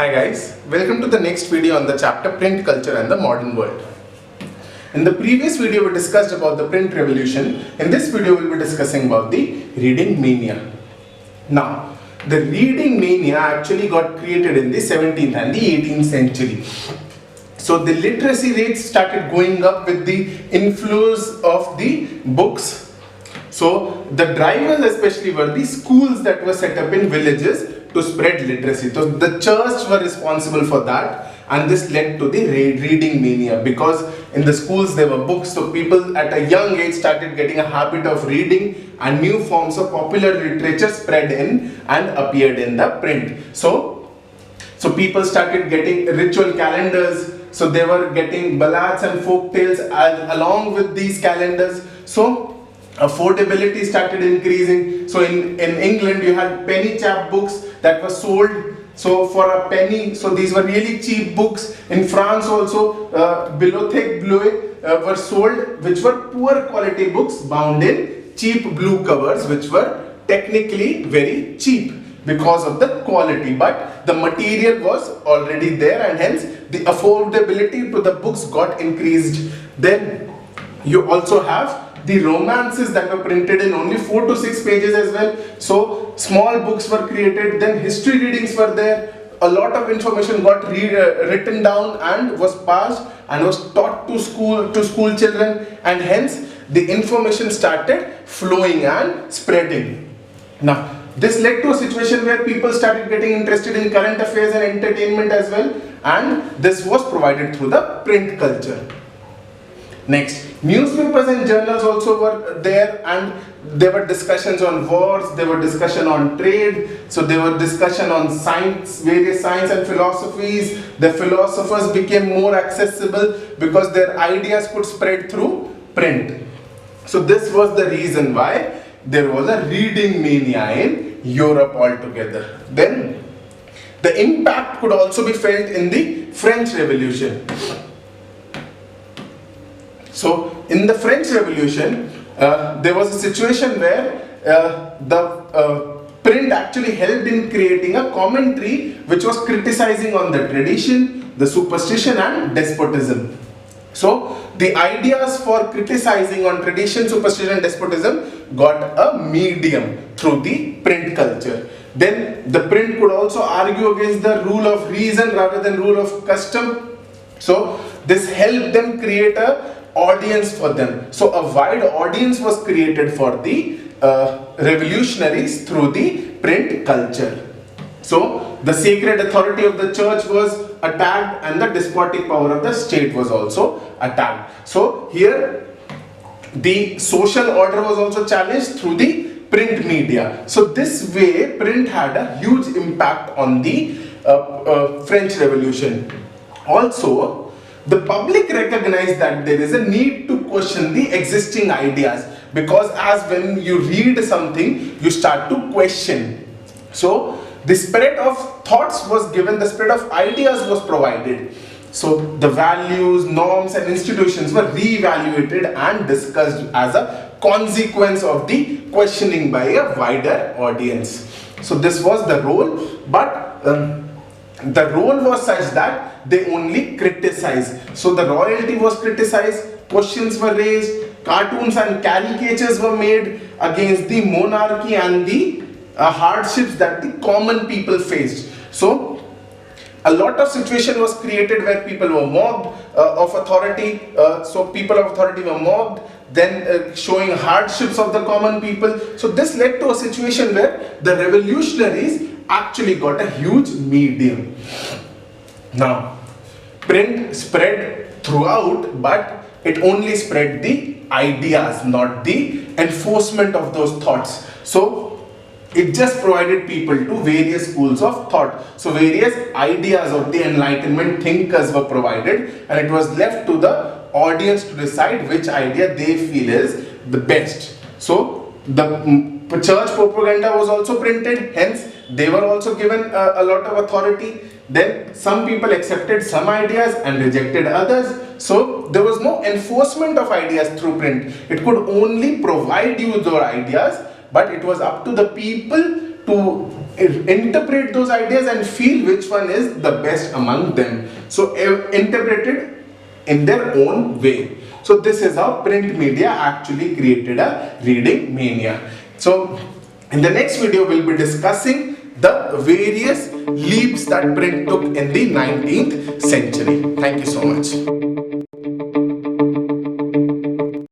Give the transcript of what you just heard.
Hi guys, welcome to the next video on the chapter Print Culture and the Modern World. In the previous video we discussed about the print revolution. In this video we will be discussing about the reading mania. Now, the reading mania actually got created in the 17th and the 18th century. So the literacy rates started going up with the influence of the books. So the drivers especially were the schools that were set up in villages to spread literacy. So the church were responsible for that, and this led to the reading mania, because in the schools there were books, so people at a young age started getting a habit of reading, and new forms of popular literature spread in and appeared in the print. So people started getting ritual calendars, so they were getting ballads and folk tales along with these calendars. So affordability started increasing. So in England you had penny chap books that were sold so for a penny. So these were really cheap books. In France also bibliothèques bleues were sold, which were poor quality books bound in cheap blue covers, which were technically very cheap because of the quality, but the material was already there, and hence the affordability to the books got increased. Then you also have the romances that were printed in only 4 to 6 pages as well. So small books were created. Then history readings were there. A lot of information got written down and was passed and was taught to school children, and hence the information started flowing and spreading. Now this led to a situation where people started getting interested in current affairs and entertainment as well, and this was provided through the print culture. Next, newspapers and journals also were there, and there were discussions on wars, there were discussion on trade, so there were discussion on science, various science and philosophies. The philosophers became more accessible because their ideas could spread through print. So this was the reason why there was a reading mania in Europe altogether. Then the impact could also be felt in the French Revolution. So in the French Revolution, there was a situation where the print actually helped in creating a commentary which was criticizing on the tradition, the superstition and despotism. So the ideas for criticizing on tradition, superstition and despotism got a medium through the print culture. Then the print could also argue against the rule of reason rather than rule of custom. So this helped them create a audience for them. So a wide audience was created for the revolutionaries through the print culture. So the sacred authority of the church was attacked, and the despotic power of the state was also attacked. So here the social order was also challenged through the print media. So this way print had a huge impact on the French Revolution. Also, the public recognized that there is a need to question the existing ideas, because as when you read something you start to question. So the spread of thoughts was given, the spread of ideas was provided. So the values, norms and institutions were re-evaluated and discussed as a consequence of the questioning by a wider audience. So this was the role, but the role was such that they only criticized. So the royalty was criticized, questions were raised, cartoons and caricatures were made against the monarchy and the hardships that the common people faced. So a lot of situation was created where people were mobbed of authority. So people of authority were mobbed, then showing hardships of the common people. So this led to a situation where the revolutionaries actually got a huge medium. Now, print spread throughout, but it only spread the ideas, not the enforcement of those thoughts. So it just provided people to various schools of thought. So various ideas of the Enlightenment thinkers were provided, and it was left to the audience to decide which idea they feel is the best. So the church propaganda was also printed, hence they were also given a lot of authority. Then some people accepted some ideas and rejected others. So there was no enforcement of ideas through print. It could only provide you those ideas, but it was up to the people to interpret those ideas and feel which one is the best among them. So interpreted in their own way. So this is how print media actually created a reading mania. So in the next video we'll be discussing the various leaps that print took in the 19th century. Thank you so much.